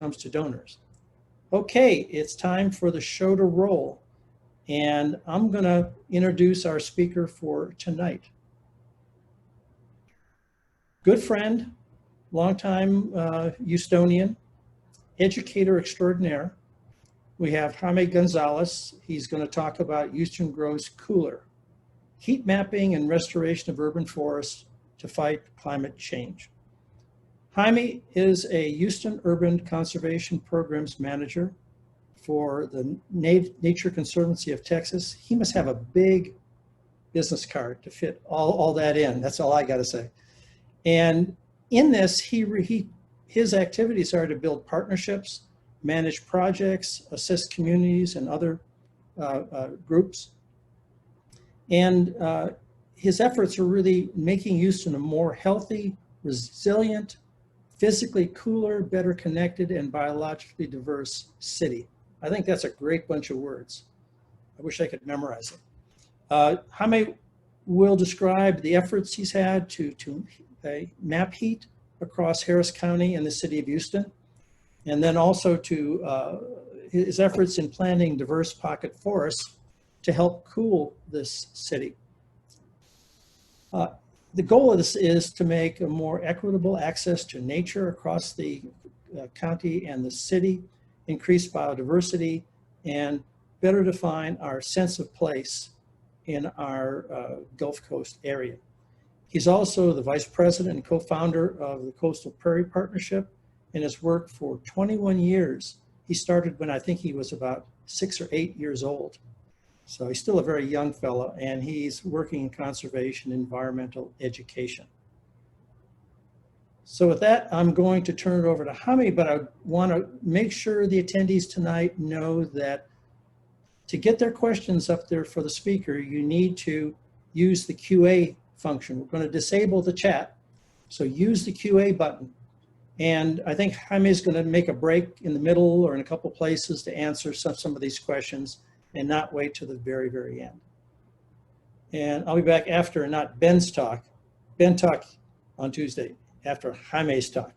comes to donors. Okay, it's time for the show to roll. And I'm going to introduce our speaker for tonight. Good friend, longtime Houstonian, educator extraordinaire. We have Jaime González. He's going to talk about Houston Grows Cooler, heat mapping and restoration of urban forests to fight climate change. Jaime is a Houston Urban Conservation Programs Manager for the Nature Conservancy of Texas. He must have a big business card to fit all that in. That's all I got to say. And in this, his activities are to build partnerships, manage projects, assist communities and other groups. And his efforts are really making Houston a more healthy, resilient, physically cooler, better connected, and biologically diverse city. I think that's a great bunch of words. I wish I could memorize it. Jaime will describe the efforts he's had to map heat across Harris County and the city of Houston, and then also to his efforts in planting diverse pocket forests to help cool this city. The goal of this is to make a more equitable access to nature across the county and the city, increase biodiversity, and better define our sense of place in our Gulf Coast area. He's also the vice president and co-founder of the Coastal Prairie Partnership and has worked for 21 years. He started when I think he was about 6 or 8 years old. So he's still a very young fellow, and he's working in conservation, environmental education. So with that, I'm going to turn it over to Jaime, but I want to make sure the attendees tonight know that to get their questions up there for the speaker, you need to use the QA function. We're going to disable the chat, so use the QA button. And I think Jaime is going to make a break in the middle or in a couple places to answer some of these questions and not wait till the very, very end. And I'll be back after, not Ben's talk. Ben talk on Tuesday after Jaime's talk.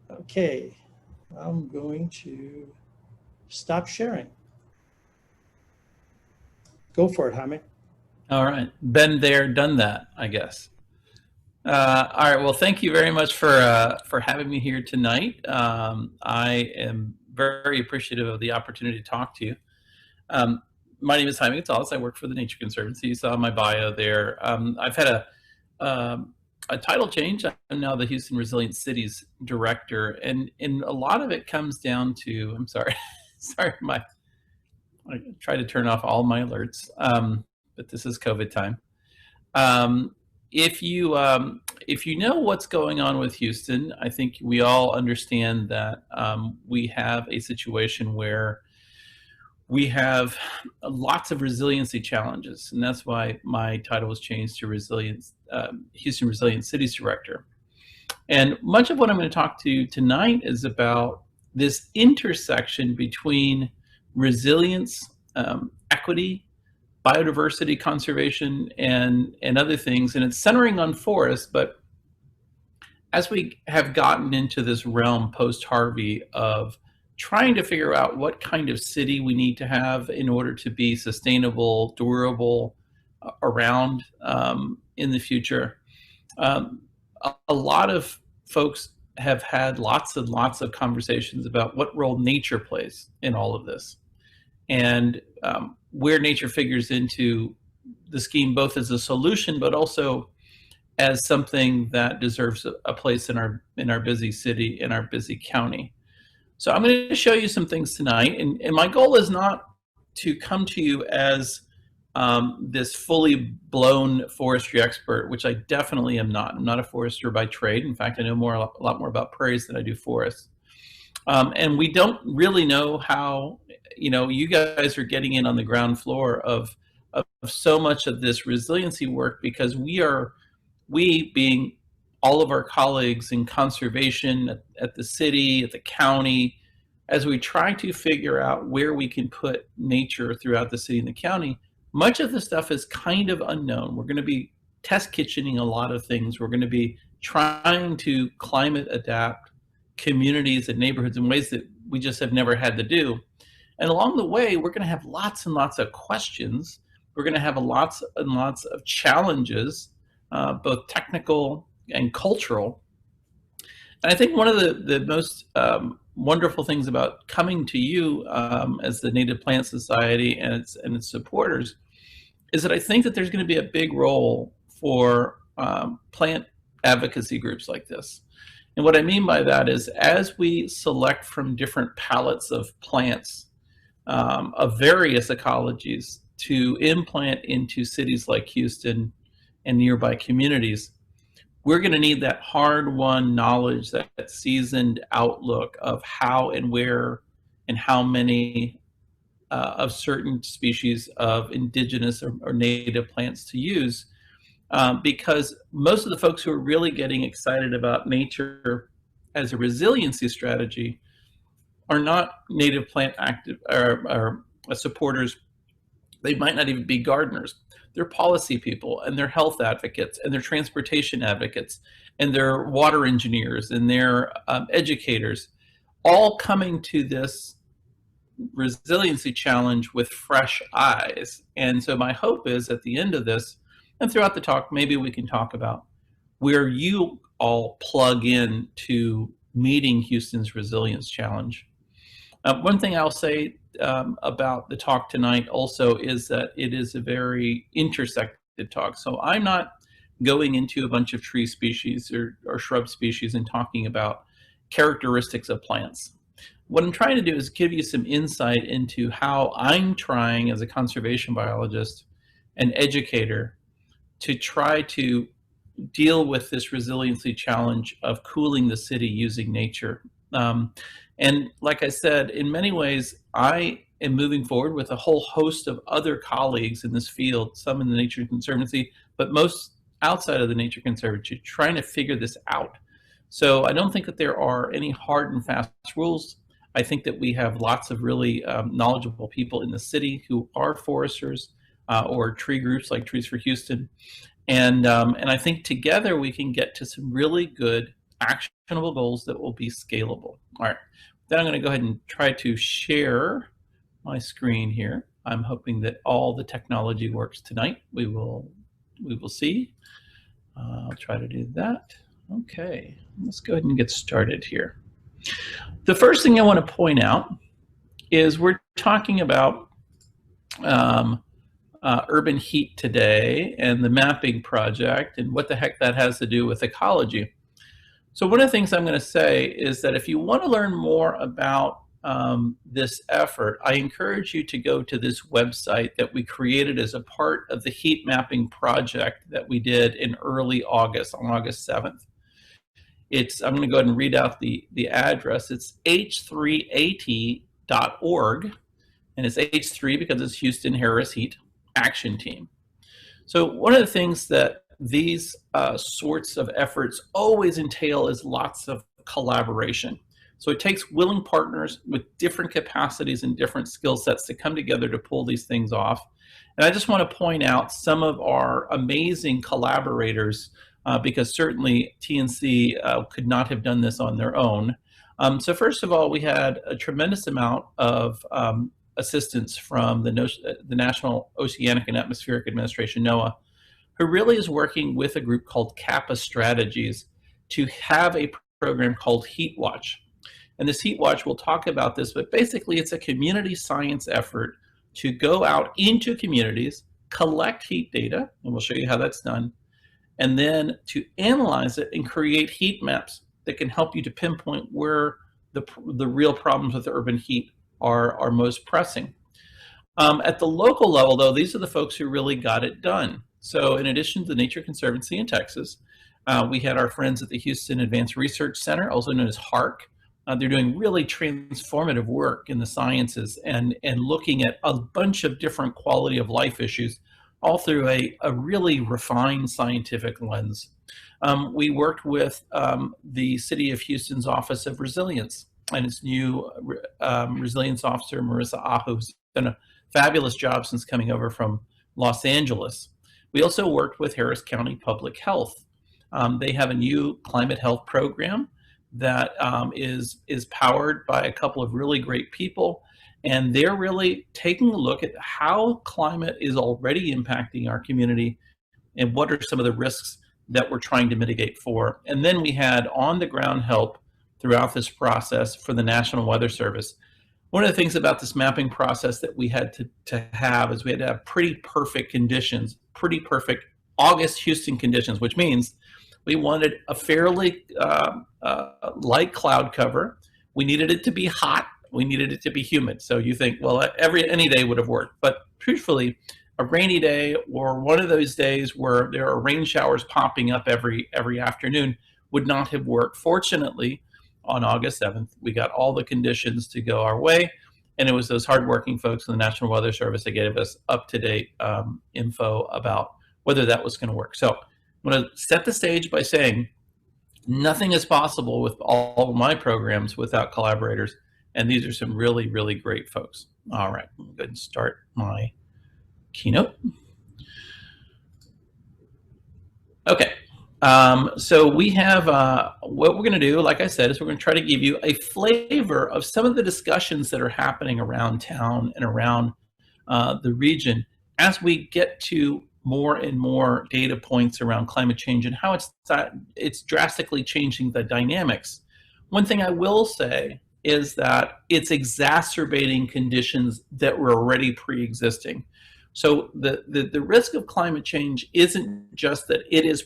Okay, I'm going to stop sharing. Go for it, Jaime. All right, been there, done that, I guess. All right, well, thank you very much for having me here tonight. I am very appreciative of the opportunity to talk to you. My name is Jaime González. I work for the Nature Conservancy. You saw my bio there. I've had a title change. I'm now the Houston Resilient Cities Director, and a lot of it comes down to, I'm sorry, I try to turn off all my alerts, but this is COVID time. If you know what's going on with Houston, I think we all understand that we have a situation where we have lots of resiliency challenges, and that's why my title was changed to Houston Resilient Cities Director. And much of what I'm going to talk to tonight is about this intersection between resilience, equity, biodiversity conservation, and other things, and it's centering on forests. But as we have gotten into this realm post-Harvey of trying to figure out what kind of city we need to have in order to be sustainable, durable, around in the future, a lot of folks have had lots and lots of conversations about what role nature plays in all of this, and where nature figures into the scheme, both as a solution, but also as something that deserves a place in our busy city, in our busy county. So I'm going to show you some things tonight, and my goal is not to come to you as this fully blown forestry expert, which I definitely am not. I'm not a forester by trade. In fact, I know a lot more about prairies than I do forests. And we don't really know how, you guys are getting in on the ground floor of so much of this resiliency work, because we being all of our colleagues in conservation at the city, at the county, as we try to figure out where we can put nature throughout the city and the county, much of the stuff is kind of unknown. We're going to be test kitchening a lot of things. We're going to be trying to climate adapt communities and neighborhoods in ways that we just have never had to do. And along the way, we're going to have lots and lots of questions. We're going to have lots and lots of challenges, both technical and cultural. And I think one of the most wonderful things about coming to you as the Native Plant Society and its supporters is that I think that there's going to be a big role for plant advocacy groups like this. And what I mean by that is, as we select from different palettes of plants of various ecologies to implant into cities like Houston and nearby communities, we're going to need that hard-won knowledge, that seasoned outlook of how and where and how many of certain species of indigenous or native plants to use, because most of the folks who are really getting excited about nature as a resiliency strategy are not native plant active or supporters. They might not even be gardeners. They're policy people, and they're health advocates, and they're transportation advocates, and they're water engineers, and they're educators, all coming to this resiliency challenge with fresh eyes. And so my hope is at the end of this, and throughout the talk, maybe we can talk about where you all plug in to meeting Houston's resilience challenge. One thing I'll say about the talk tonight also is that it is a very intersected talk. So I'm not going into a bunch of tree species or shrub species and talking about characteristics of plants. What I'm trying to do is give you some insight into how I'm trying as a conservation biologist and educator to try to deal with this resiliency challenge of cooling the city using nature. And like I said, in many ways, I am moving forward with a whole host of other colleagues in this field, some in the Nature Conservancy, but most outside of the Nature Conservancy, trying to figure this out. So I don't think that there are any hard and fast rules. I think that we have lots of really knowledgeable people in the city who are foresters or tree groups like Trees for Houston. And I think together we can get to some really good actionable goals that will be scalable. All right, then I'm going to go ahead and try to share my screen here. I'm hoping that all the technology works tonight. We will see. I'll try to do that. Okay, let's go ahead and get started here. The first thing I want to point out is we're talking about urban heat today and the mapping project and what the heck that has to do with ecology. So one of the things I'm going to say is that if you want to learn more about this effort, I encourage you to go to this website that we created as a part of the heat mapping project that we did in early August, on August 7th. I'm going to go ahead and read out the address. It's h3at.org, and it's H3 because it's Houston Harris Heat Action Team. So one of the things that these sorts of efforts always entail is lots of collaboration. So it takes willing partners with different capacities and different skill sets to come together to pull these things off. And I just want to point out some of our amazing collaborators because certainly TNC could not have done this on their own. So first of all, we had a tremendous amount of assistance from the National Oceanic and Atmospheric Administration, NOAA, who really is working with a group called Kappa Strategies to have a program called Heat Watch. And this Heat Watch, we'll talk about this, but basically it's a community science effort to go out into communities, collect heat data, and we'll show you how that's done, and then to analyze it and create heat maps that can help you to pinpoint where the real problems with urban heat are most pressing. At the local level, though, these are the folks who really got it done. So in addition to the Nature Conservancy in Texas, we had our friends at the Houston Advanced Research Center, also known as HARC. They're doing really transformative work in the sciences and looking at a bunch of different quality of life issues, all through a really refined scientific lens. We worked with the City of Houston's Office of Resilience and its new resilience officer, Marissa Ahu, who's done a fabulous job since coming over from Los Angeles. We also worked with Harris County Public Health. They have a new climate health program that is powered by a couple of really great people, and they're really taking a look at how climate is already impacting our community and what are some of the risks that we're trying to mitigate for. And then we had on-the-ground help throughout this process for the National Weather Service. One of the things about this mapping process that we had to have is we had to have pretty perfect conditions, pretty perfect August Houston conditions, which means we wanted a fairly light cloud cover. We needed it to be hot. We needed it to be humid. So you think, well, any day would have worked. But truthfully, a rainy day or one of those days where there are rain showers popping up every afternoon would not have worked. Fortunately, on August 7th, we got all the conditions to go our way. And it was those hardworking folks in the National Weather Service that gave us up-to-date info about whether that was going to work. So I'm going to set the stage by saying nothing is possible with all of my programs without collaborators. And these are some really, really great folks. All right, I'm going to go ahead and start my keynote. Okay, so we have, what we're going to do, like I said, is we're going to try to give you a flavor of some of the discussions that are happening around town and around the region as we get to more and more data points around climate change and how it's drastically changing the dynamics. One thing I will say is that it's exacerbating conditions that were already pre-existing. So the risk of climate change isn't just that it is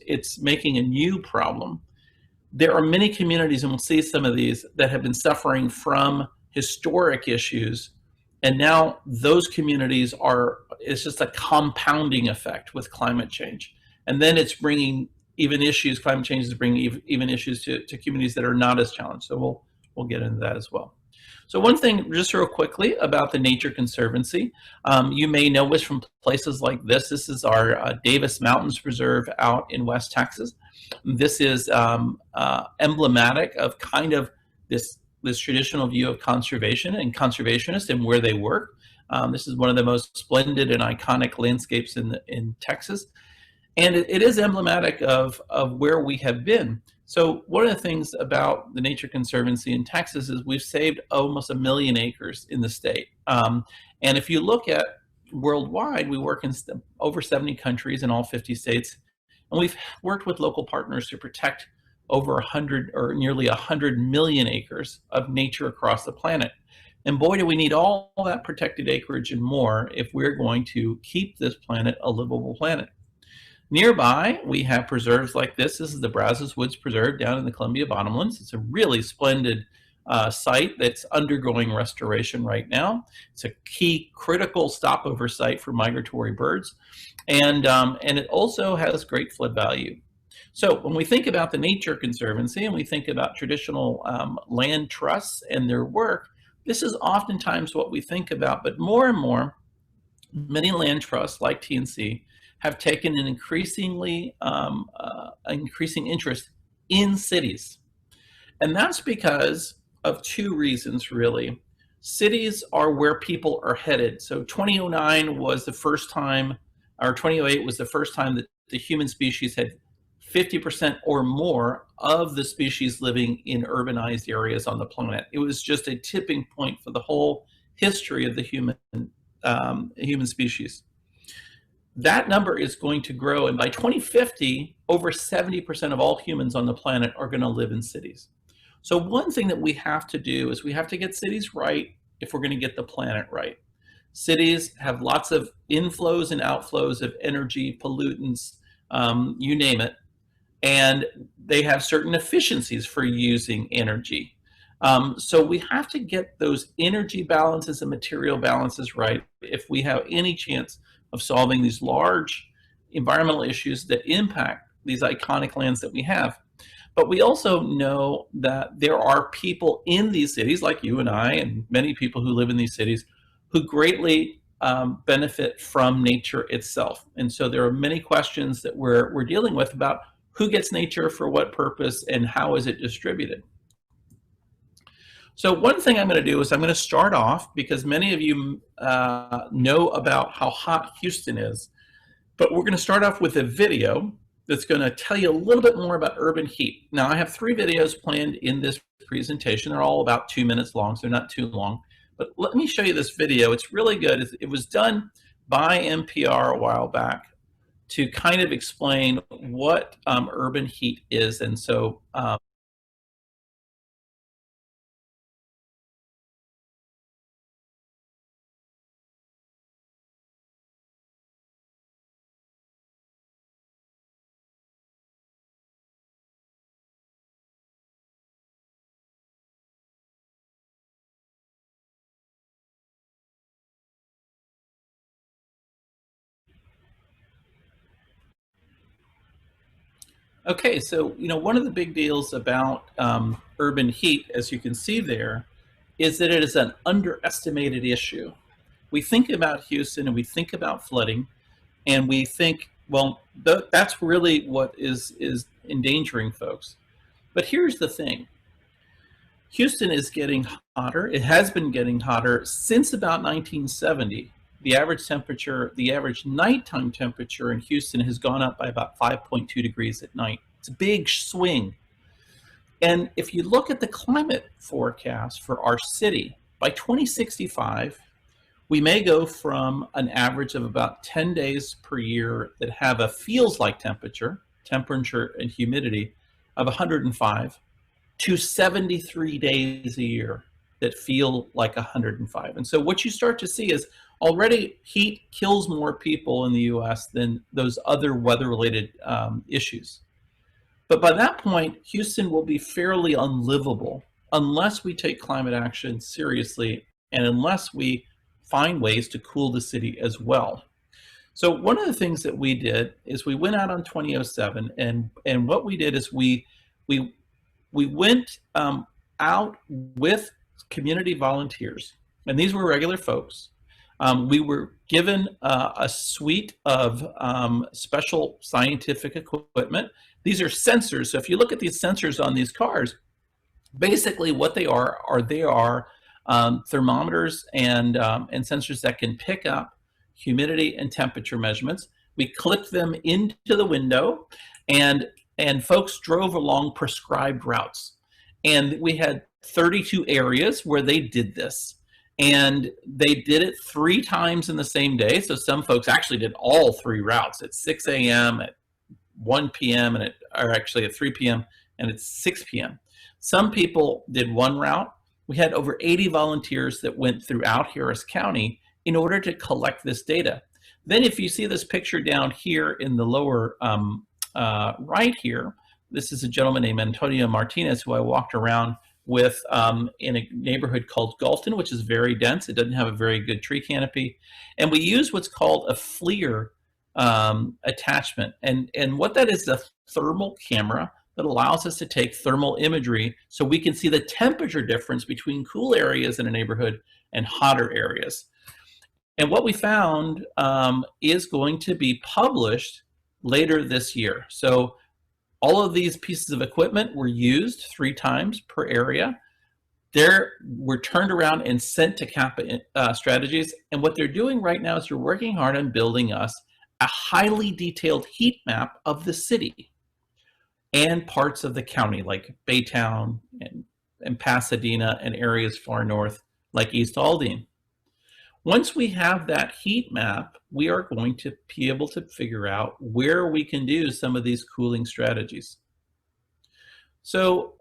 it's making a new problem. There are many communities, and we'll see some of these, that have been suffering from historic issues. And now those communities it's just a compounding effect with climate change. And then it's bringing even issues, climate change is bringing even issues to communities that are not as challenged. So we'll get into that as well. So one thing, just real quickly, about the Nature Conservancy. You may know us from places like this. This is our Davis Mountains Preserve out in West Texas. This is emblematic of kind of this traditional view of conservation and conservationists and where they work. This is one of the most splendid and iconic landscapes in Texas. And it is emblematic of where we have been. So one of the things about the Nature Conservancy in Texas is we've saved almost 1 million acres in the state. And if you look at worldwide, we work in over 70 countries in all 50 states. And we've worked with local partners to protect over 100 or nearly 100 million acres of nature across the planet. And boy, do we need all that protected acreage and more if we're going to keep this planet a livable planet. Nearby, we have preserves like this. This is the Brazos Woods Preserve down in the Columbia Bottomlands. It's a really splendid site that's undergoing restoration right now. It's a key critical stopover site for migratory birds. And it also has great flood value. So when we think about the Nature Conservancy and we think about traditional land trusts and their work, this is oftentimes what we think about, but more and more, many land trusts like TNC have taken an increasing interest in cities. And that's because of two reasons, really. Cities are where people are headed. So 2009 was the first time, or 2008 was the first time that the human species had 50% or more of the species living in urbanized areas on the planet. It was just a tipping point for the whole history of the human species. That number is going to grow, and by 2050, over 70% of all humans on the planet are going to live in cities. So one thing that we have to do is we have to get cities right if we're going to get the planet right. Cities have lots of inflows and outflows of energy, pollutants, you name it, and they have certain efficiencies for using energy. So we have to get those energy balances and material balances right if we have any chance of solving these large environmental issues that impact these iconic lands that we have. But we also know that there are people in these cities, like you and I, and many people who live in these cities, who greatly benefit from nature itself. And so there are many questions that we're dealing with about who gets nature for what purpose and how is it distributed. So one thing I'm going to do is I'm going to start off, because many of you know about how hot Houston is, but we're going to start off with a video that's going to tell you a little bit more about urban heat. Now, I have 3 videos planned in this presentation. They're all about 2 minutes long, so they're not too long. But let me show you this video. It's really good. It was done by NPR a while back to kind of explain what urban heat is. And so okay, so one of the big deals about urban heat, as you can see there, is that it is an underestimated issue. We think about Houston and we think about flooding, and we think, well, that's really what is endangering folks. But here's the thing. Houston is getting hotter. It has been getting hotter since about 1970. The average temperature, the average nighttime temperature in Houston has gone up by about 5.2 degrees at night. It's a big swing. And if you look at the climate forecast for our city, by 2065, we may go from an average of about 10 days per year that have a feels like temperature and humidity of 105 to 73 days a year that feel like 105. And so what you start to see is already heat kills more people in the US than those other weather-related issues. But by that point, Houston will be fairly unlivable unless we take climate action seriously and unless we find ways to cool the city as well. So one of the things that we did is we went out on 2007, and what we did is we went out with community volunteers, and these were regular folks. We were given a suite of special scientific equipment. These are sensors. So if you look at these sensors on these cars, basically what they are thermometers and sensors that can pick up humidity and temperature measurements. We clipped them into the window, and folks drove along prescribed routes. And we had 32 areas where they did this. And they did it 3 times in the same day. So some folks actually did all 3 routes at 6 a.m., at 1 p.m., or actually at 3 p.m., and at 6 p.m. Some people did 1 route. We had over 80 volunteers that went throughout Harris County in order to collect this data. Then if you see this picture down here in the lower right here, this is a gentleman named Antonio Martinez who I walked around with in a neighborhood called Galton, which is very dense. It doesn't have a very good tree canopy. And we use what's called a FLIR attachment. And what that is a thermal camera that allows us to take thermal imagery so we can see the temperature difference between cool areas in a neighborhood and hotter areas. And what we found is going to be published later this year. So all of these pieces of equipment were used 3 times per area. They were turned around and sent to Kappa Strategies. And what they're doing right now is they're working hard on building us a highly detailed heat map of the city and parts of the county, like Baytown and Pasadena and areas far north, like East Aldine. Once we have that heat map, we are going to be able to figure out where we can do some of these cooling strategies. So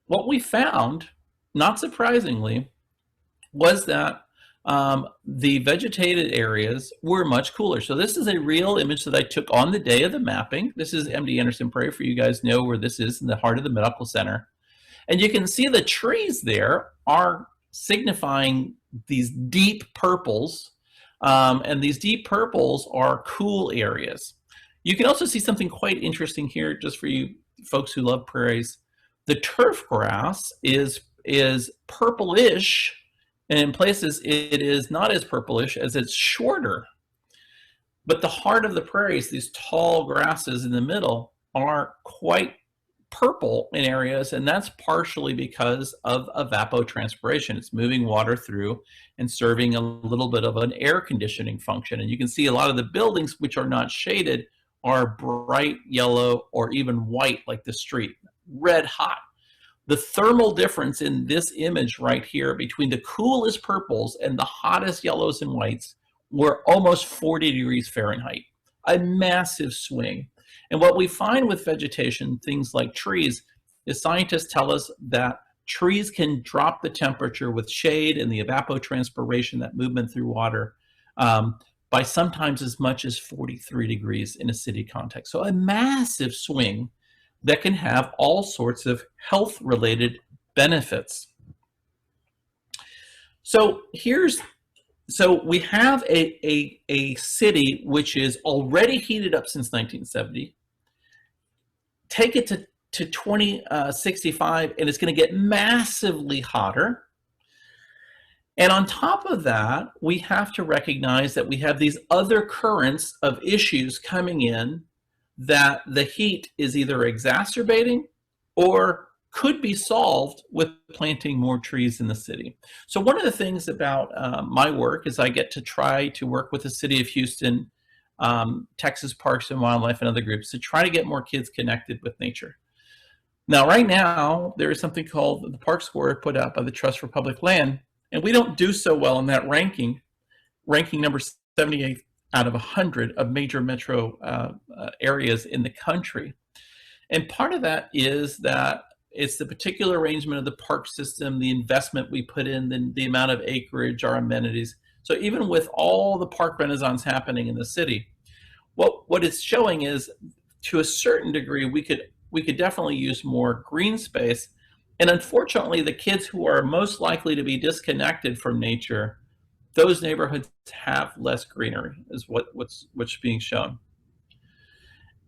what we found, not surprisingly, was that the vegetated areas were much cooler. So this is a real image that I took on the day of the mapping. This is MD Anderson Prairie, for you guys know where this is, in the heart of the medical center. And you can see the trees there are signifying these deep purples, and these deep purples are cool areas. You can also see something quite interesting here, just for you folks who love prairies. The turf grass is purplish, and in places it is not as purplish as it's shorter. But the heart of the prairies, these tall grasses in the middle, are quite purple in areas, and that's partially because of evapotranspiration. It's moving water through and serving a little bit of an air conditioning function. And you can see a lot of the buildings which are not shaded are bright yellow or even white like the street, red hot. The thermal difference in this image right here between the coolest purples and the hottest yellows and whites were almost 40 degrees Fahrenheit, a massive swing. And what we find with vegetation, things like trees, is scientists tell us that trees can drop the temperature with shade and the evapotranspiration, that movement through water, by sometimes as much as 43 degrees in a city context. So a massive swing that can have all sorts of health-related benefits. So we have a city which is already heated up since 1970. Take it to 2065, and it's going to get massively hotter. And on top of that, we have to recognize that we have these other currents of issues coming in that the heat is either exacerbating or could be solved with planting more trees in the city. So one of the things about my work is I get to try to work with the city of Houston, Texas Parks and Wildlife, and other groups to try to get more kids connected with nature. Now, right now, there is something called the Park Score put out by the Trust for Public Land, and we don't do so well in that ranking number 78 out of 100 of major metro areas in the country. And part of that is that it's the particular arrangement of the park system, the investment we put in, the amount of acreage, our amenities. So even with all the park renaissance happening in the city, what it's showing is, to a certain degree, we could definitely use more green space. And unfortunately, the kids who are most likely to be disconnected from nature, those neighborhoods have less greenery, is what's being shown.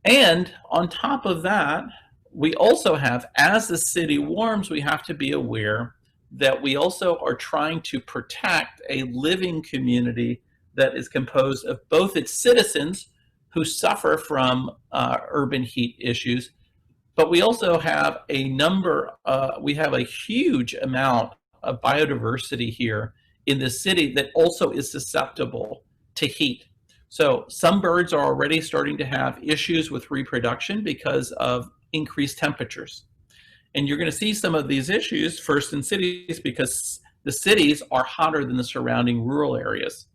And on top of that, we also have, as the city warms, we have to be aware that we also are trying to protect a living community that is composed of both its citizens who suffer from urban heat issues, but we also have a huge amount of biodiversity here in the city that also is susceptible to heat. So some birds are already starting to have issues with reproduction because of increased temperatures. And you're going to see some of these issues first in cities because the cities are hotter than the surrounding rural areas.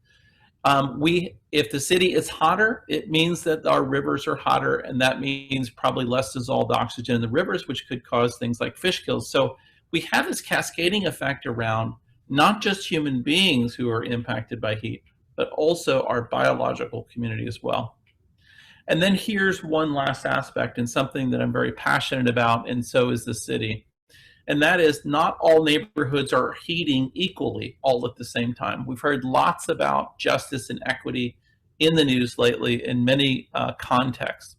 If the city is hotter, it means that our rivers are hotter, and that means probably less dissolved oxygen in the rivers, which could cause things like fish kills. So we have this cascading effect around not just human beings who are impacted by heat, but also our biological community as well. And then here's one last aspect, and something that I'm very passionate about, and so is the city. And that is, not all neighborhoods are heating equally all at the same time. We've heard lots about justice and equity in the news lately in many contexts.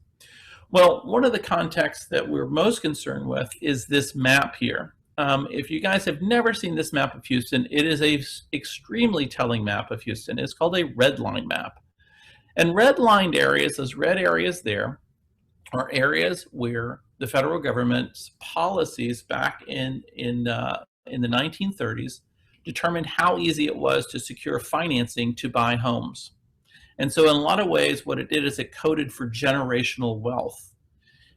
Well, one of the contexts that we're most concerned with is this map here. If you guys have never seen this map of Houston, it is an extremely telling map of Houston. It's called a red line map. And red-lined areas, those red areas there, are areas where the federal government's policies back in the 1930s determined how easy it was to secure financing to buy homes. And so in a lot of ways, what it did is it coded for generational wealth.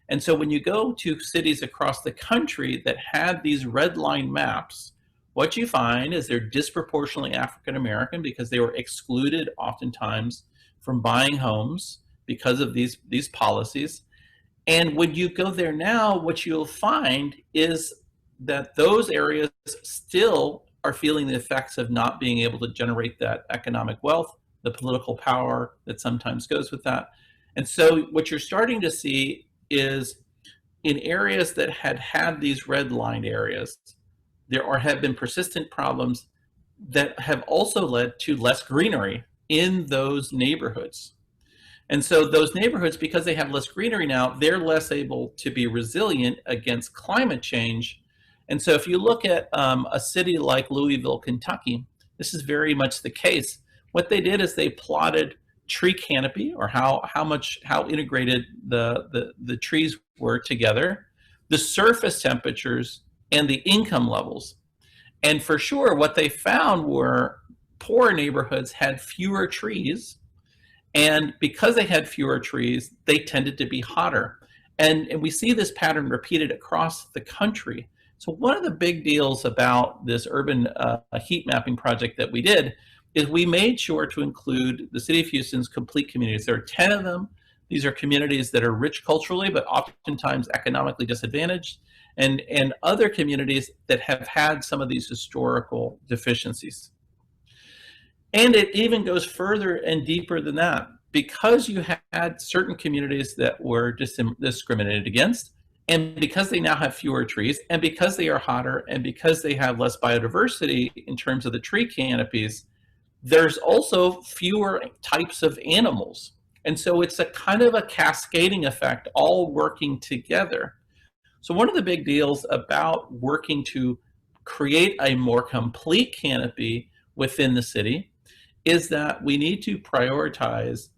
And so when you go to cities across the country that had these red line maps, what you find is they're disproportionately African American because they were excluded oftentimes from buying homes because of these policies. And when you go there now, what you'll find is that those areas still are feeling the effects of not being able to generate that economic wealth, the political power that sometimes goes with that. And so what you're starting to see is, in areas that had these red line areas, have been persistent problems that have also led to less greenery in those neighborhoods. And so those neighborhoods, because they have less greenery now, they're less able to be resilient against climate change. And so if you look at a city like Louisville, Kentucky, this is very much the case. What they did is they plotted tree canopy, or how integrated the trees were together, the surface temperatures, and the income levels. And for sure, what they found were poor neighborhoods had fewer trees, And because they had fewer trees, they tended to be hotter. And we see this pattern repeated across the country. So one of the big deals about this urban heat mapping project that we did is we made sure to include the city of Houston's complete communities. There are 10 of them. These are communities that are rich culturally, but oftentimes economically disadvantaged, and other communities that have had some of these historical deficiencies. And it even goes further and deeper than that. Because you had certain communities that were discriminated against, and because they now have fewer trees, and because they are hotter, and because they have less biodiversity in terms of the tree canopies, there's also fewer types of animals. And so it's a kind of a cascading effect, all working together. So one of the big deals about working to create a more complete canopy within the city is that we need to prioritize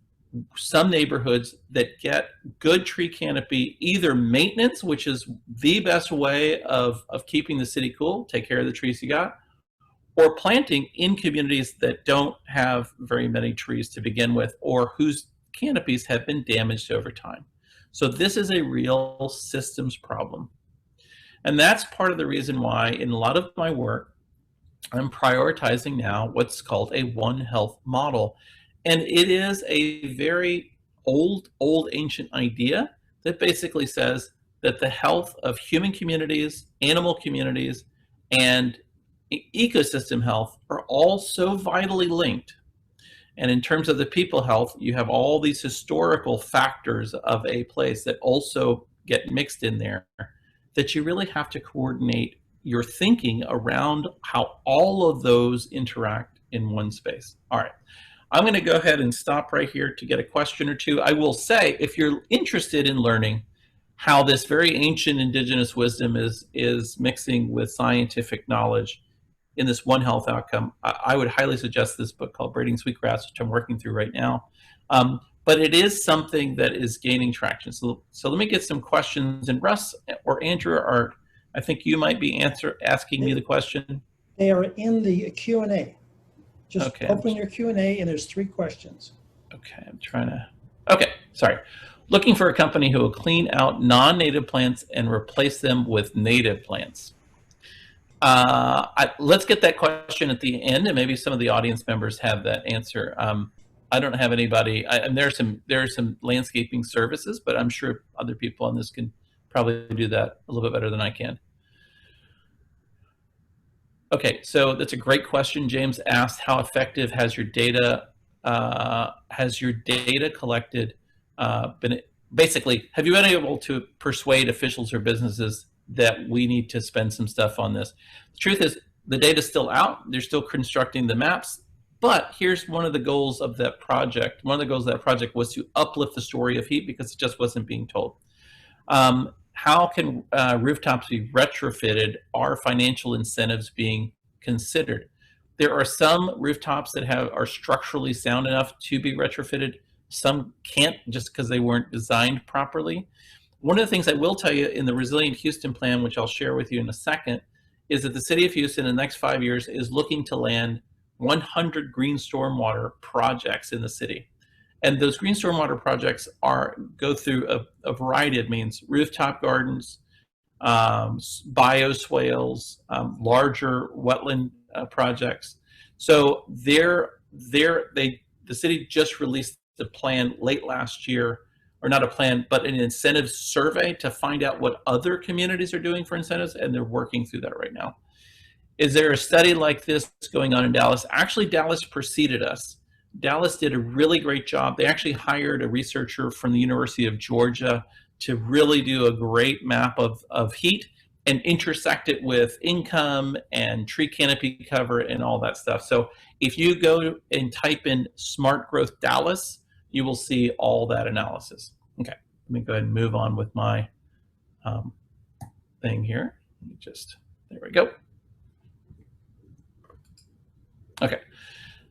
some neighborhoods that get good tree canopy, either maintenance, which is the best way of keeping the city cool, take care of the trees you got, or planting in communities that don't have very many trees to begin with, or whose canopies have been damaged over time. So this is a real systems problem. And that's part of the reason why in a lot of my work, I'm prioritizing now what's called a One Health model. And it is a very old, ancient idea that basically says that the health of human communities, animal communities, and ecosystem health are all so vitally linked. And in terms of the people health, you have all these historical factors of a place that also get mixed in there, that you really have to coordinate your thinking around how all of those interact in one space. All right, I'm going to go ahead and stop right here to get a question or two. I will say, if you're interested in learning how this very ancient indigenous wisdom is mixing with scientific knowledge in this One Health outcome, I would highly suggest this book called Braiding Sweetgrass, which I'm working through right now. But it is something that is gaining traction. So let me get some questions. And Russ or Andrew, or I think you might be asking me the question. They are in the Q&A. Just okay, open your Q&A and there's 3 questions. Okay, I'm trying to, okay, sorry. Looking for a company who will clean out non-native plants and replace them with native plants. Let's get that question at the end, and maybe some of the audience members have that answer. I don't have anybody, and there are some landscaping services, but I'm sure other people on this can probably do that a little bit better than I can. Okay, so that's a great question. James asked, how effective has your data collected been? Basically, have you been able to persuade officials or businesses that we need to spend some stuff on this? The truth is, the data's still out. They're still constructing the maps. But here's one of the goals of that project. One of the goals of that project was to uplift the story of heat because it just wasn't being told. How can rooftops be retrofitted? Are financial incentives being considered? There are some rooftops that are structurally sound enough to be retrofitted. Some can't, just because they weren't designed properly. One of the things I will tell you in the Resilient Houston plan, which I'll share with you in a second, is that the city of Houston in the next 5 years is looking to land 100 green stormwater projects in the city. And those green stormwater projects go through a variety of means: rooftop gardens, bioswales, larger wetland projects. So the city just released the plan late last year, or not a plan, but an incentive survey to find out what other communities are doing for incentives, and they're working through that right now. Is there a study like this going on in Dallas? Actually, Dallas preceded us. Dallas did a really great job. They actually hired a researcher from the University of Georgia to really do a great map of heat and intersect it with income and tree canopy cover and all that stuff. So if you go and type in Smart Growth Dallas, you will see all that analysis. Okay, let me go ahead and move on with my thing here. Let me there we go. Okay,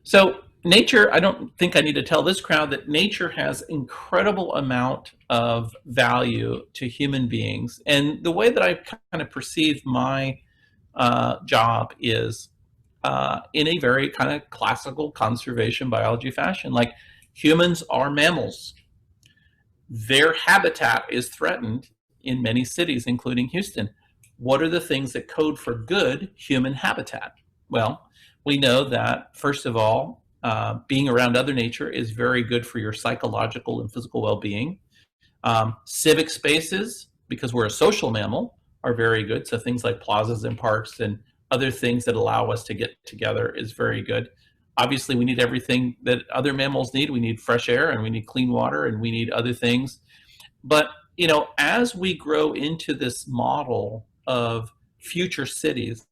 so nature, I don't think I need to tell this crowd that nature has incredible amount of value to human beings. And the way that I kind of perceive my job is in a very kind of classical conservation biology fashion. Like, Humans are mammals. Their habitat is threatened in many cities, including Houston. What are the things that code for good human habitat? Well, we know that, first of all, being around other nature is very good for your psychological and physical well-being. Civic spaces, because we're a social mammal, are very good. So things like plazas and parks and other things that allow us to get together is very good. Obviously, we need everything that other mammals need. We need fresh air, and we need clean water, and we need other things. But, you know, as we grow into this model of future cities,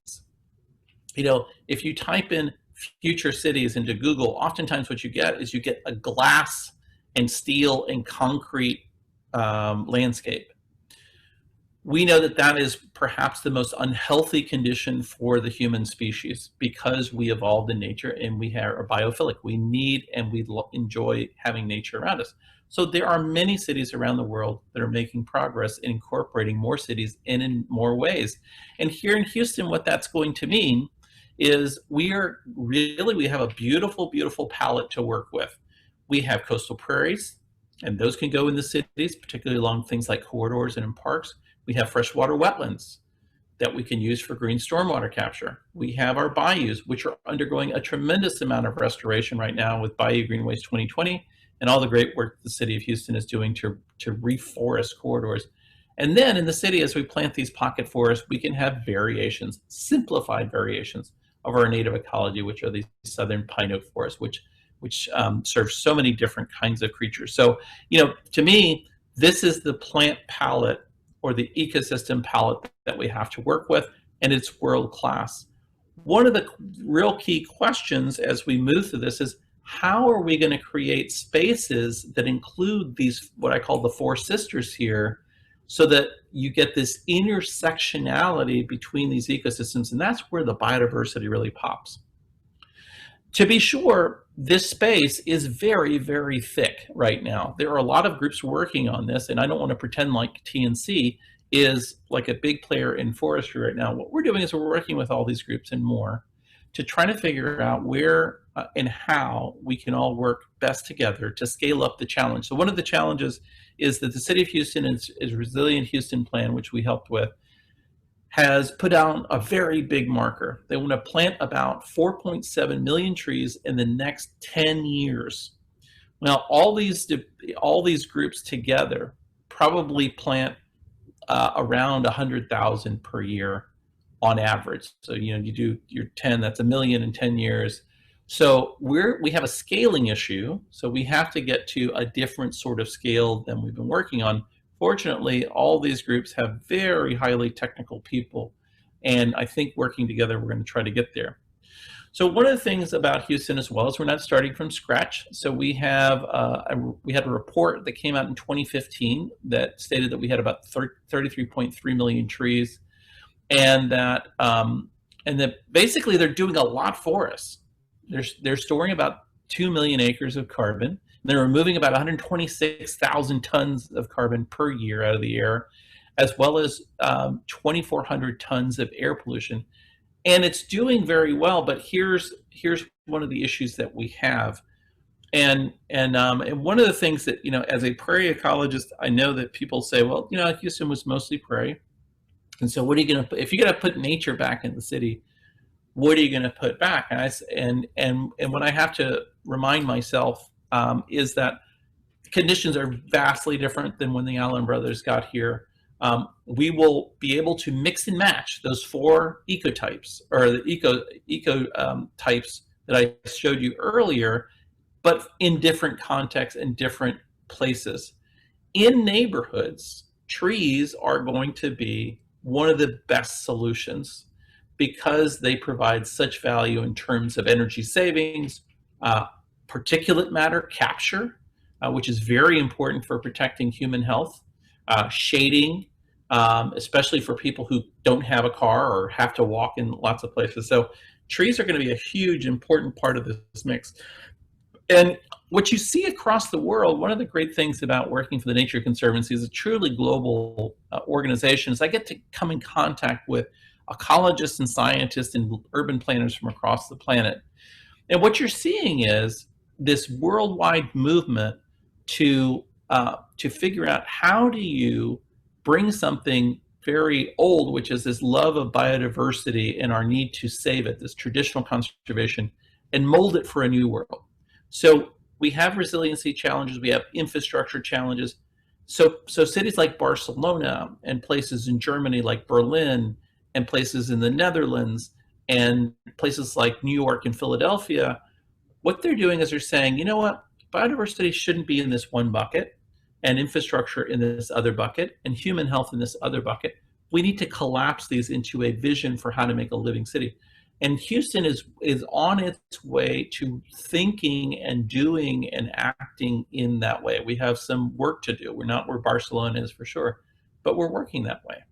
you know, if you type in future cities into Google, oftentimes what you get is you get a glass and steel and concrete landscape. We know that that is perhaps the most unhealthy condition for the human species because we evolved in nature and we are biophilic. We need and we enjoy having nature around us. So there are many cities around the world that are making progress in incorporating more cities and in more ways. And here in Houston, what that's going to mean is we have a beautiful, beautiful palette to work with. We have coastal prairies, and those can go in the cities, particularly along things like corridors and in parks. We have freshwater wetlands that we can use for green stormwater capture. We have our bayous, which are undergoing a tremendous amount of restoration right now with Bayou Greenways 2020 and all the great work the city of Houston is doing to reforest corridors. And then in the city, as we plant these pocket forests, we can have variations, simplified variations of our native ecology, which are these southern pine oak forests, which serve so many different kinds of creatures. So, you know, to me, this is the plant palette or the ecosystem palette that we have to work with, and it's world class. One of the real key questions as we move through this is, how are we going to create spaces that include these, what I call the four sisters here, so that you get this intersectionality between these ecosystems, and that's where the biodiversity really pops. To be sure, this space is very, very thick right now. There are a lot of groups working on this, and I don't want to pretend like TNC is like a big player in forestry right now. What we're doing is we're working with all these groups and more to try to figure out where and how we can all work best together to scale up the challenge. So one of the challenges is that the City of Houston is Resilient Houston Plan, which we helped with, has put down a very big marker. They want to plant about 4.7 million trees in the next 10 years. Now, all these groups together probably plant around 100,000 per year on average. So, you know, you do your 10, that's a million in 10 years. So we have a scaling issue. So we have to get to a different sort of scale than we've been working on. Fortunately, all these groups have very highly technical people, and I think working together, we're going to try to get there. So one of the things about Houston as well is we're not starting from scratch. So we had a report that came out in 2015 that stated that we had about 33.3 million trees, and that basically they're doing a lot for us. They're storing about 2 million acres of carbon. They're removing about 126,000 tons of carbon per year out of the air, as well as 2,400 tons of air pollution. And it's doing very well, but here's one of the issues that we have. And one of the things that, you know, as a prairie ecologist, I know that people say, well, you know, Houston was mostly prairie. And so what are you going to put, if you're going to put nature back in the city, what are you going to put back? And what I have to remind myself is that conditions are vastly different than when the Allen brothers got here. We will be able to mix and match those four ecotypes, or the types that I showed you earlier, but in different contexts and different places. In neighborhoods, trees are going to be one of the best solutions because they provide such value in terms of energy savings, particulate matter capture, which is very important for protecting human health, shading, especially for people who don't have a car or have to walk in lots of places. So trees are going to be a huge, important part of this mix. And what you see across the world, one of the great things about working for the Nature Conservancy is a truly global organization, is I get to come in contact with ecologists and scientists and urban planners from across the planet. And what you're seeing is this worldwide movement to figure out how do you bring something very old, which is this love of biodiversity and our need to save it, this traditional conservation, and mold it for a new world. So we have resiliency challenges, we have infrastructure challenges. So cities like Barcelona and places in Germany like Berlin and places in the Netherlands and places like New York and Philadelphia, what they're doing is they're saying, you know what, biodiversity shouldn't be in this one bucket and infrastructure in this other bucket and human health in this other bucket. We need to collapse these into a vision for how to make a living city. And Houston is on its way to thinking and doing and acting in that way. We have some work to do. We're not where Barcelona is for sure, but we're working that way.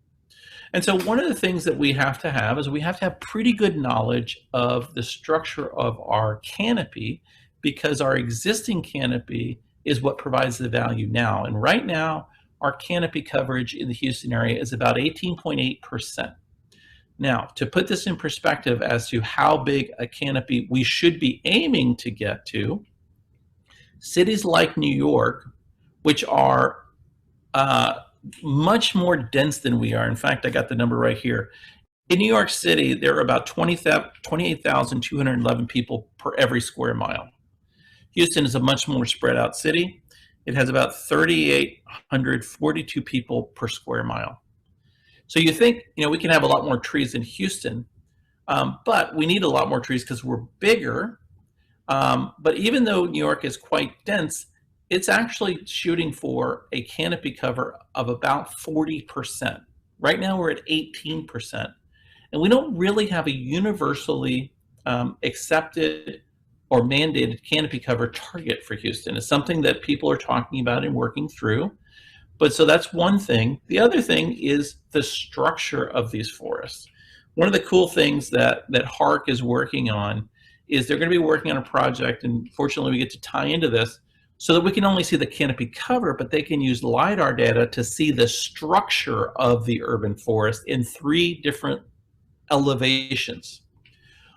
And so one of the things that we have to have is we have to have pretty good knowledge of the structure of our canopy, because our existing canopy is what provides the value now. And right now, our canopy coverage in the Houston area is about 18.8%. Now, to put this in perspective as to how big a canopy we should be aiming to get to, cities like New York, which are much more dense than we are. In fact, I got the number right here. In New York City, there are about 28,211 people per every square mile. Houston is a much more spread out city. It has about 3,842 people per square mile. So you think, we can have a lot more trees in Houston, but we need a lot more trees because we're bigger. But even though New York is quite dense, it's actually shooting for a canopy cover of about 40%. Right now we're at 18%. And we don't really have a universally accepted or mandated canopy cover target for Houston. It's something that people are talking about and working through. But so that's one thing. The other thing is the structure of these forests. One of the cool things that HARC is working on is they're going to be working on a project, and fortunately we get to tie into this, so that we can only see the canopy cover, but they can use LiDAR data to see the structure of the urban forest in 3 different elevations.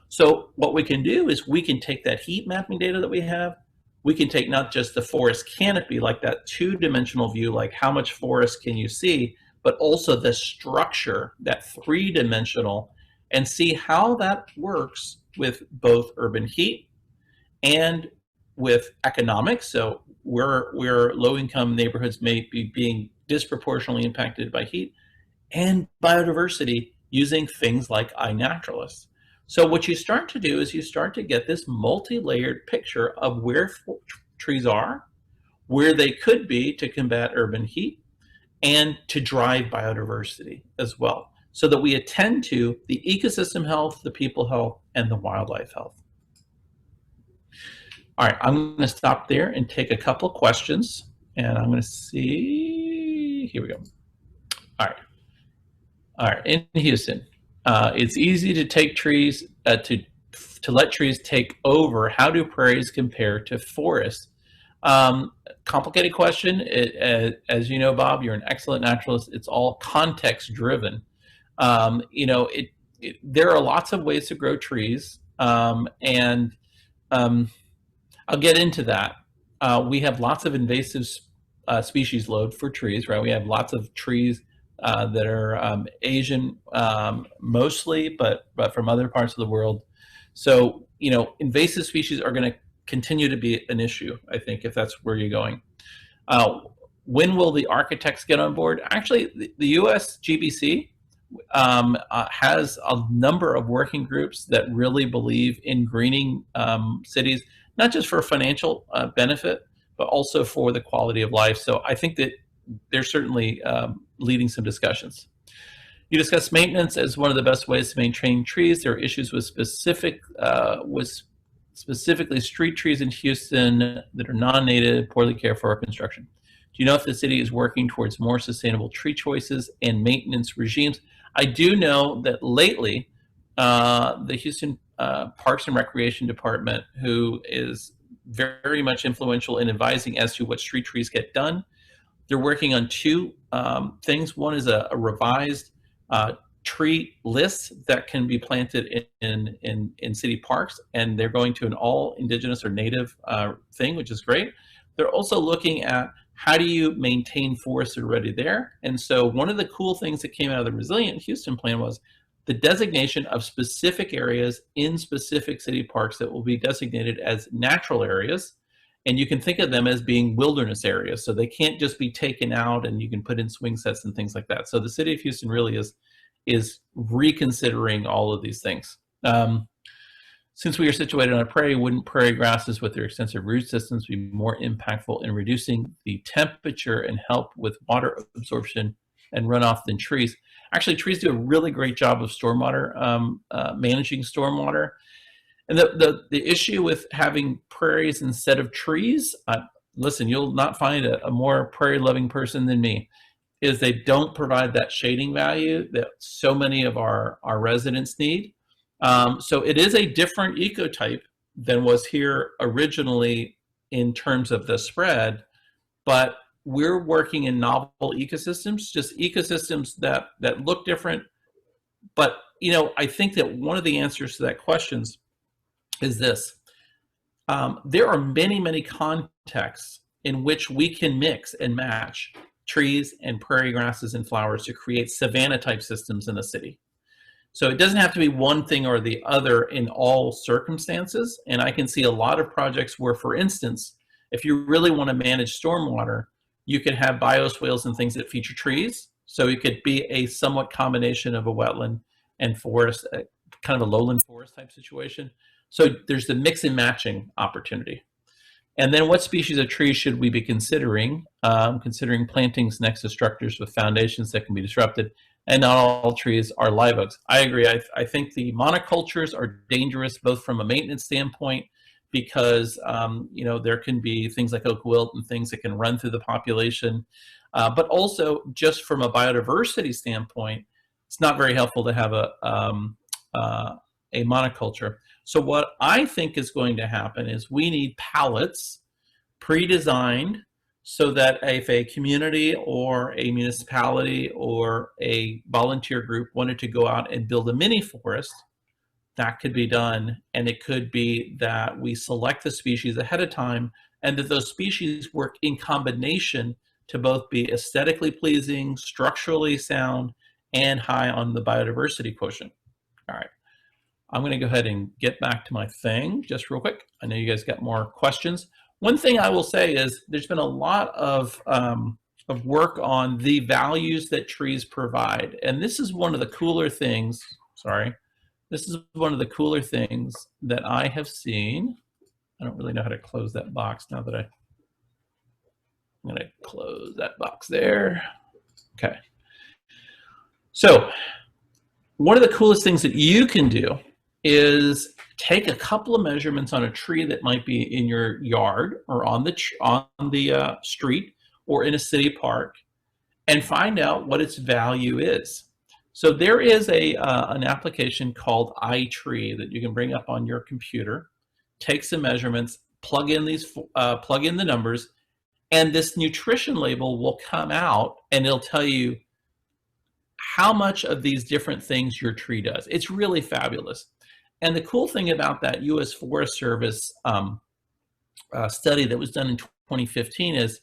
So what we can do is we can take that heat mapping data that we have, we can take not just the forest canopy, like that 2-dimensional view, like how much forest can you see, but also the structure, that 3-dimensional, and see how that works with both urban heat and with economics. So where low-income neighborhoods may be being disproportionately impacted by heat, and biodiversity using things like iNaturalist. So what you start to do is you start to get this multi-layered picture of where trees are, where they could be to combat urban heat, and to drive biodiversity as well, so that we attend to the ecosystem health, the people health, and the wildlife health. All right, I'm going to stop there and take a couple of questions, and I'm going to see, here we go. All right, in Houston, it's easy to take trees, to let trees take over. How do prairies compare to forests? Complicated question. As you know, Bob, you're an excellent naturalist. It's all context driven. There are lots of ways to grow trees, and I'll get into that. We have lots of invasive species load for trees, right? We have lots of trees that are Asian mostly, but from other parts of the world. So, invasive species are going to continue to be an issue, I think, if that's where you're going. When will the architects get on board? Actually, the US GBC has a number of working groups that really believe in greening cities, not just for financial benefit, but also for the quality of life. So I think that they're certainly leading some discussions. You discuss maintenance as one of the best ways to maintain trees. There are issues with specifically street trees in Houston that are non-native, poorly cared for, or construction. Do you know if the city is working towards more sustainable tree choices and maintenance regimes? I do know that lately, the Houston Parks and Recreation Department, who is very much influential in advising as to what street trees get done, they're working on 2 things. One is a revised tree lists that can be planted in city parks, and they're going to an all indigenous or native thing, which is great. They're also looking at how do you maintain forests that are already there. And so one of the cool things that came out of the Resilient Houston plan was the designation of specific areas in specific city parks that will be designated as natural areas. And you can think of them as being wilderness areas. So they can't just be taken out and you can put in swing sets and things like that. So the city of Houston really is reconsidering all of these things. Since we are situated on a prairie, wouldn't prairie grasses with their extensive root systems be more impactful in reducing the temperature and help with water absorption and runoff than trees? Actually, trees do a really great job of stormwater, managing stormwater. And the issue with having prairies instead of trees, listen, you'll not find a more prairie-loving person than me, is they don't provide that shading value that so many of our residents need. So it is a different ecotype than was here originally in terms of the spread, but we're working in novel ecosystems, just ecosystems that look different. But, you know, I think that one of the answers to that questions is this. There are many, many contexts in which we can mix and match trees and prairie grasses and flowers to create savanna type systems in a city. So it doesn't have to be one thing or the other in all circumstances. And I can see a lot of projects where, for instance, if you really want to manage stormwater, you could have bioswales and things that feature trees. So it could be a somewhat combination of a wetland and forest, kind of a lowland forest type situation. So there's the mix and matching opportunity. And then what species of trees should we be considering? Considering plantings next to structures with foundations that can be disrupted. And not all trees are live oaks. I agree. I think the monocultures are dangerous, both from a maintenance standpoint, because you know, there can be things like oak wilt and things that can run through the population, but also just from a biodiversity standpoint, it's not very helpful to have a monoculture. So what I think is going to happen is we need pallets pre-designed so that if a community or a municipality or a volunteer group wanted to go out and build a mini forest, that could be done. And it could be that we select the species ahead of time and that those species work in combination to both be aesthetically pleasing, structurally sound, and high on the biodiversity quotient. All right. I'm going to go ahead and get back to my thing just real quick. I know you guys got more questions. One thing I will say is there's been a lot of work on the values that trees provide. And this is one of the cooler things, this is one of the cooler things that I have seen. I don't really know how to close that box now that I'm going to close that box there. Okay. So one of the coolest things that you can do is take a couple of measurements on a tree that might be in your yard or on the street or in a city park and find out what its value is. So there is an application called iTree that you can bring up on your computer, take some measurements, plug in the numbers, and this nutrition label will come out and it'll tell you how much of these different things your tree does. It's really fabulous. And the cool thing about that U.S. Forest Service study that was done in 2015 is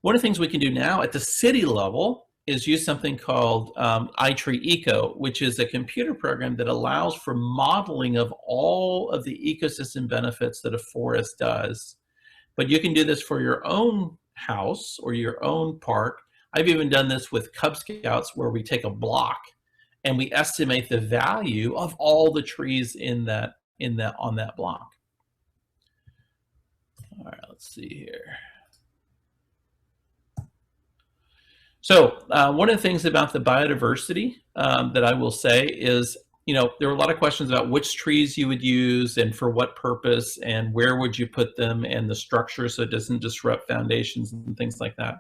one of the things we can do now at the city level is use something called iTree Eco, which is a computer program that allows for modeling of all of the ecosystem benefits that a forest does. But you can do this for your own house or your own park. I've even done this with Cub Scouts where we take a block and we estimate the value of all the trees on that block. All right, let's see here. So one of the things about the biodiversity that I will say is, you know, there are a lot of questions about which trees you would use and for what purpose and where would you put them and the structure so it doesn't disrupt foundations and things like that.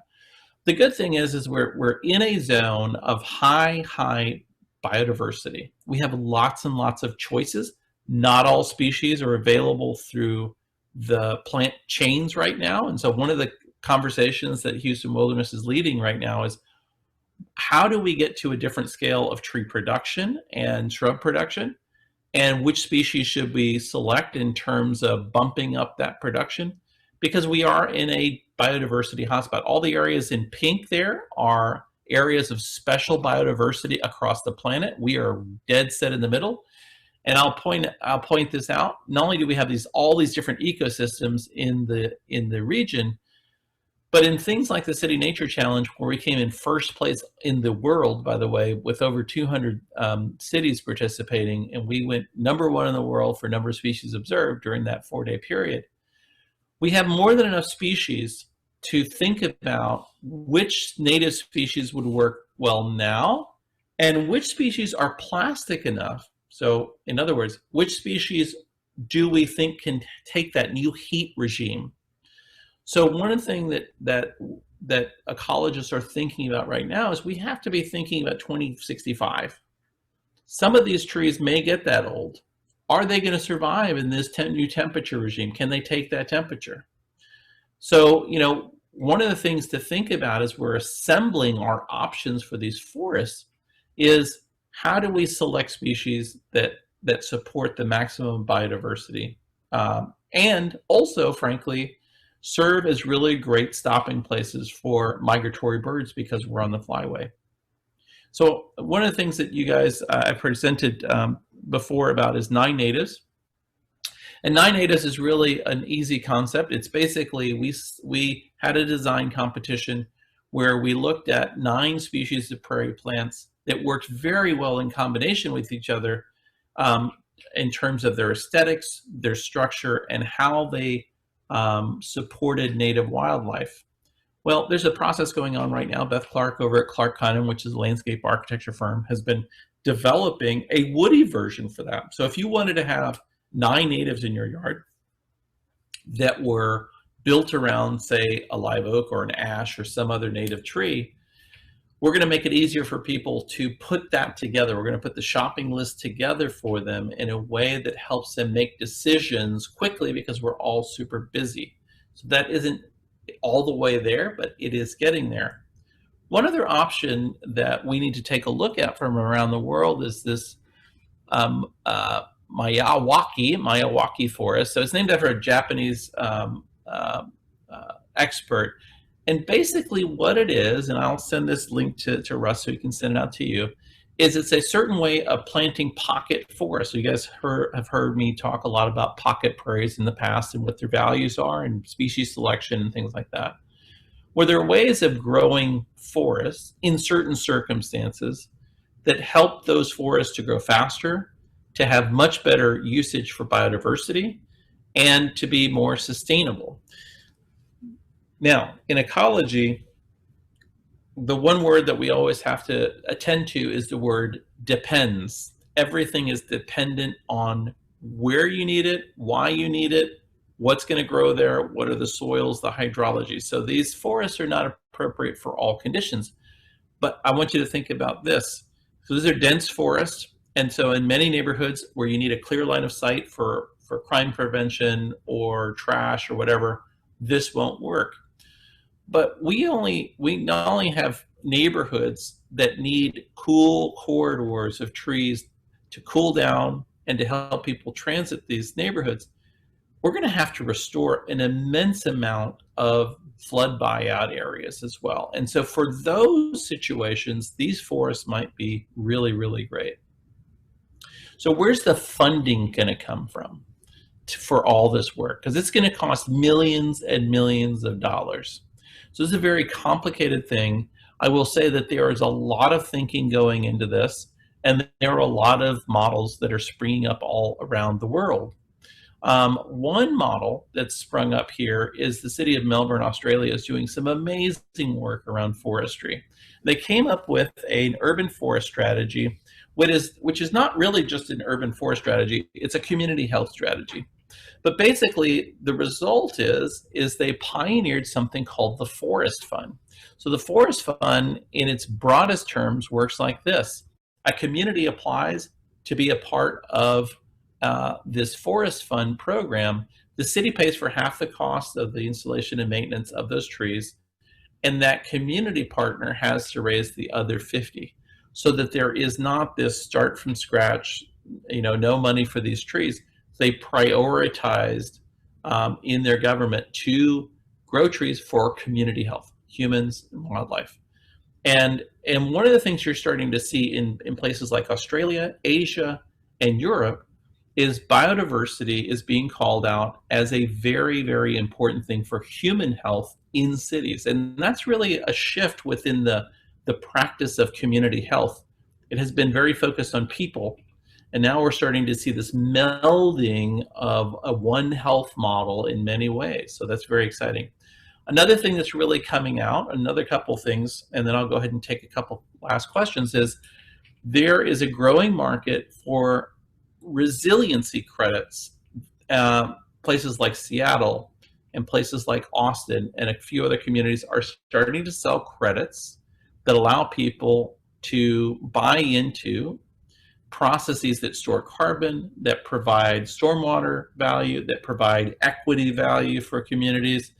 The good thing is we're in a zone of high biodiversity. We have lots and lots of choices. Not all species are available through the plant chains right now. And so one of the conversations that Houston Wilderness is leading right now is how do we get to a different scale of tree production and shrub production? And which species should we select in terms of bumping up that production? Because we are in a biodiversity hotspot. All the areas in pink there are areas of special biodiversity across the planet. We are dead set in the middle. And I'll point this out. Not only do we have all these different ecosystems in the region, but in things like the City Nature Challenge, where we came in first place in the world, by the way, with over 200 cities participating, and we went #1 in the world for number of species observed during that 4-day period. We have more than enough species to think about which native species would work well now, and which species are plastic enough. So in other words, which species do we think can take that new heat regime? So one of the things that ecologists are thinking about right now is we have to be thinking about 2065. Some of these trees may get that old. Are they going to survive in this new temperature regime? Can they take that temperature? So, you know, one of the things to think about as we're assembling our options for these forests is, how do we select species that support the maximum biodiversity, and also, frankly, serve as really great stopping places for migratory birds because we're on the flyway. So one of the things that you guys I presented before about is 9 natives. And 9 natives is really an easy concept. It's basically, we had a design competition where we looked at 9 species of prairie plants that worked very well in combination with each other in terms of their aesthetics, their structure, and how they supported native wildlife. Well, there's a process going on right now. Beth Clark over at Clark Cunningham, which is a landscape architecture firm, has been developing a woody version for that. So if you wanted to have 9 natives in your yard that were built around, say, a live oak or an ash or some other native tree, we're going to make it easier for people to put that together. We're going to put the shopping list together for them in a way that helps them make decisions quickly, because we're all super busy. So that isn't all the way there, but it is getting there. One other option that we need to take a look at from around the world is this Miyawaki forest. So it's named after a Japanese expert. And basically what it is, and I'll send this link to Russ so he can send it out to you, is it's a certain way of planting pocket forests. So you guys have heard me talk a lot about pocket prairies in the past and what their values are and species selection and things like that. Where there are ways of growing forests in certain circumstances that help those forests to grow faster, to have much better usage for biodiversity, and to be more sustainable. Now, in ecology, the one word that we always have to attend to is the word depends. Everything is dependent on where you need it, why you need it, what's going to grow there, what are the soils, the hydrology. So these forests are not appropriate for all conditions. But I want you to think about this. So these are dense forests. And so in many neighborhoods where you need a clear line of sight for crime prevention or trash or whatever, this won't work. But we not only have neighborhoods that need cool corridors of trees to cool down and to help people transit these neighborhoods, we're going to have to restore an immense amount of flood buyout areas as well. And so for those situations, these forests might be really, really great. So where's the funding going to come from for all this work? Because it's going to cost millions and millions of dollars. So this is a very complicated thing. I will say that there is a lot of thinking going into this, and there are a lot of models that are springing up all around the world. One model that's sprung up here is the city of Melbourne, Australia, is doing some amazing work around forestry. They came up with an urban forest strategy, which is not really just an urban forest strategy, it's a community health strategy. But basically, the result is they pioneered something called the Forest Fund. So the Forest Fund, in its broadest terms, works like this. A community applies to be a part of this Forest Fund program. The city pays for half the cost of the installation and maintenance of those trees, and that community partner has to raise the other 50, so that there is not this start from scratch, no money for these trees. They prioritized in their government to grow trees for community health, humans and wildlife. And one of the things you're starting to see in places like Australia, Asia, and Europe is biodiversity is being called out as a very, very important thing for human health in cities. And that's really a shift within the practice of community health. It has been very focused on people, and now we're starting to see this melding of a One Health model in many ways. So that's very exciting. Another thing that's really coming out, another couple things, and then I'll go ahead and take a couple last questions, is there is a growing market for resiliency credits. Places like Seattle and places like Austin and a few other communities are starting to sell credits that allow people to buy into processes that store carbon, that provide stormwater value, that provide equity value for communities.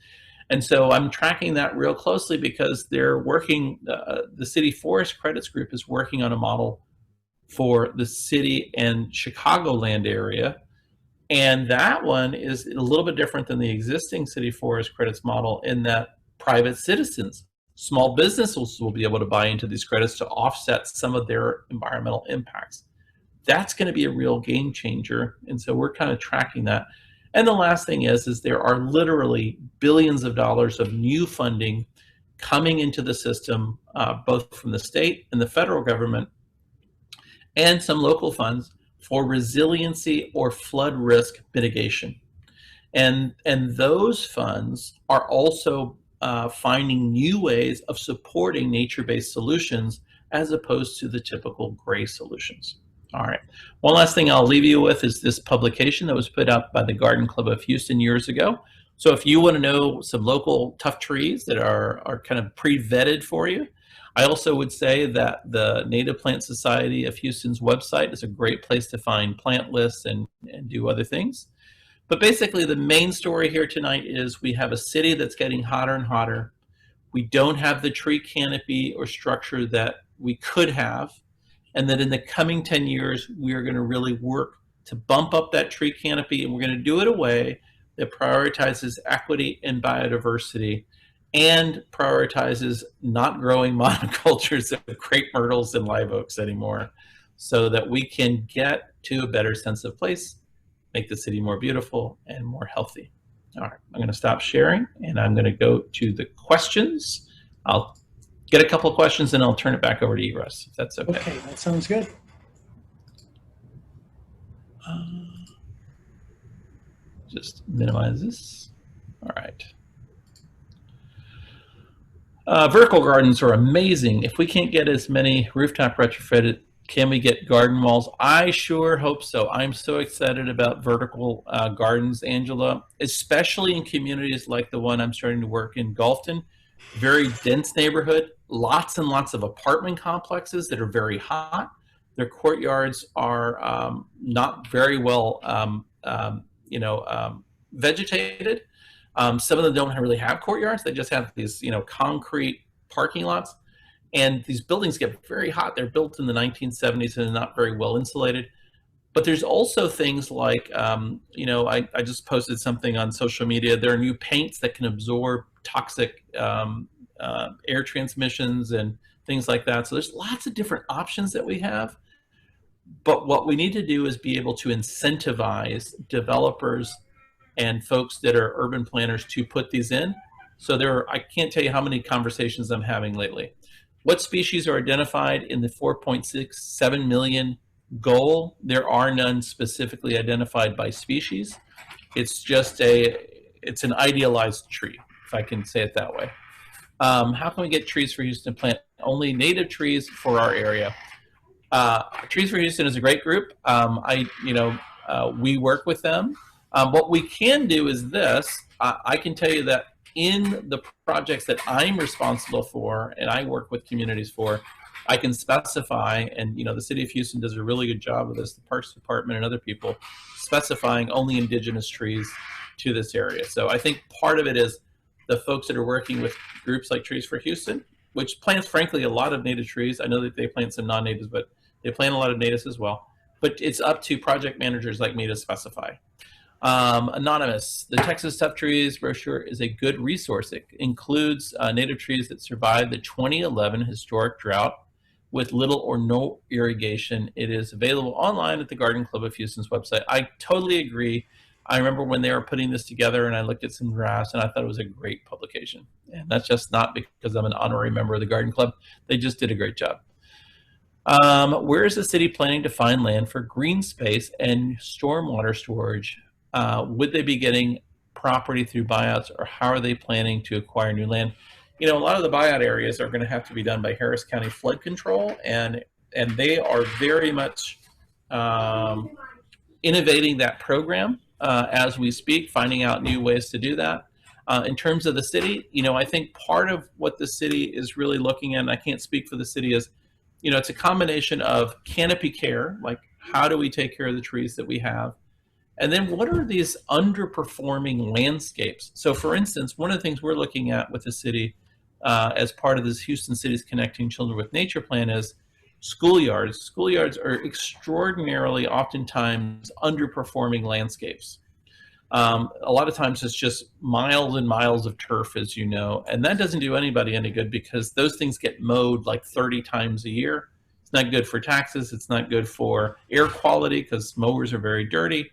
And so I'm tracking that real closely because they're working, the City Forest Credits Group is working on a model for the city and Chicagoland area. And that one is a little bit different than the existing City Forest Credits model in that private citizens, small businesses will be able to buy into these credits to offset some of their environmental impacts. That's going to be a real game changer. And so we're kind of tracking that. And the last thing is there are literally billions of dollars of new funding coming into the system, both from the state and the federal government, and some local funds for resiliency or flood risk mitigation. And those funds are also finding new ways of supporting nature-based solutions as opposed to the typical gray solutions. All right, one last thing I'll leave you with is this publication that was put out by the Garden Club of Houston years ago. So if you want to know some local tough trees that are kind of pre-vetted for you, I also would say that the Native Plant Society of Houston's website is a great place to find plant lists and do other things. But basically the main story here tonight is we have a city that's getting hotter and hotter. We don't have the tree canopy or structure that we could have. And that in the coming 10 years, we are going to really work to bump up that tree canopy, and we're going to do it in a way that prioritizes equity and biodiversity and prioritizes not growing monocultures of crepe myrtles and live oaks anymore, so that we can get to a better sense of place, make the city more beautiful and more healthy. All right, I'm going to stop sharing and I'm going to go to the questions. I'll get a couple of questions and I'll turn it back over to you, Russ, if that's okay. Okay, that sounds good. Just minimize this. All right. Vertical gardens are amazing. If we can't get as many rooftop retrofitted, can we get garden walls? I sure hope so. I'm so excited about vertical gardens, Angela, especially in communities like the one I'm starting to work in, Gulfton. Very dense neighborhood, lots and lots of apartment complexes that are very hot. Their courtyards are not very well, vegetated. Some of them don't really have courtyards. They just have these, concrete parking lots. And these buildings get very hot. They're built in the 1970s and not very well insulated. But there's also things like, I just posted something on social media. There are new paints that can absorb toxic air transmissions and things like that. So there's lots of different options that we have. But what we need to do is be able to incentivize developers and folks that are urban planners to put these in. So I can't tell you how many conversations I'm having lately. What species are identified in the 4.67 million goal? There are none specifically identified by species. It's just it's an idealized tree, if I can say it that way. How can we get trees for Houston plant? Only native trees for our area. Trees for Houston is a great group. We work with them. What we can do is this. I can tell you that in the projects that I'm responsible for and I work with communities for, I can specify, and the City of Houston does a really good job of this, the Parks Department and other people, specifying only indigenous trees to this area. So I think part of it is the folks that are working with groups like Trees for Houston, which plants, frankly, a lot of native trees. I know that they plant some non-natives, but they plant a lot of natives as well. But it's up to project managers like me to specify. Anonymous, the Texas Tough Trees brochure is a good resource. It includes native trees that survived the 2011 historic drought with little or no irrigation. It is available online at the Garden Club of Houston's website. I totally agree. I remember when they were putting this together and I looked at some drafts and I thought it was a great publication. And that's just not because I'm an honorary member of the Garden Club. They just did a great job. Where is the city planning to find land for green space and stormwater storage? Would they be getting property through buyouts, or how are they planning to acquire new land? You know, a lot of the buyout areas are going to have to be done by Harris County Flood Control, and they are very much innovating that program as we speak, finding out new ways to do that. In terms of the city, you know, I think part of what the city is really looking at, and I can't speak for the city, is, you know, it's a combination of canopy care, like how do we take care of the trees that we have? And then what are these underperforming landscapes? So for instance, one of the things we're looking at with the city as part of this Houston Cities Connecting Children with Nature plan is schoolyards. Schoolyards are extraordinarily oftentimes underperforming landscapes. A lot of times it's just miles and miles of turf, as you know, and that doesn't do anybody any good because those things get mowed like 30 times a year. It's not good for taxes. It's not good for air quality because mowers are very dirty.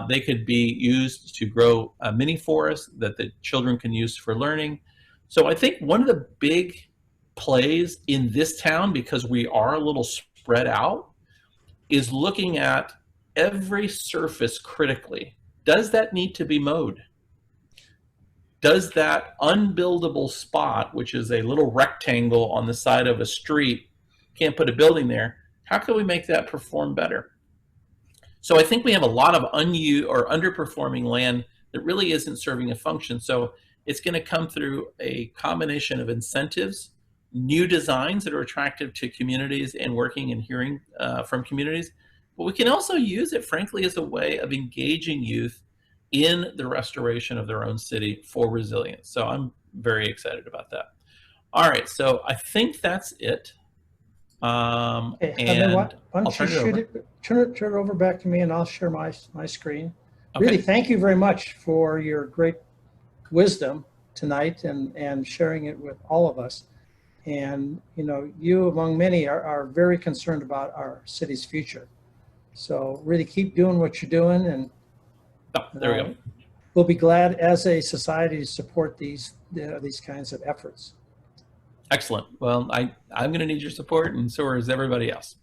They could be used to grow a mini forest that the children can use for learning. So I think one of the big plays in this town, because we are a little spread out, is looking at every surface critically. Does that need to be mowed? Does that unbuildable spot, which is a little rectangle on the side of a street, can't put a building there, how can we make that perform better? So I think we have a lot of unused or underperforming land that really isn't serving a function. So it's going to come through a combination of incentives, new designs that are attractive to communities and working and hearing from communities. But we can also use it, frankly, as a way of engaging youth in the restoration of their own city for resilience. So I'm very excited about that. All right, so I think that's it. Okay, And why don't you turn it over back to me, and I'll share my screen. Okay. Really, thank you very much for your great wisdom tonight and sharing it with all of us. And you know, you among many are very concerned about our city's future. So really keep doing what you're doing, and there we go. We'll be glad as a society to support these kinds of efforts. Excellent. Well, I'm going to need your support, and so is everybody else.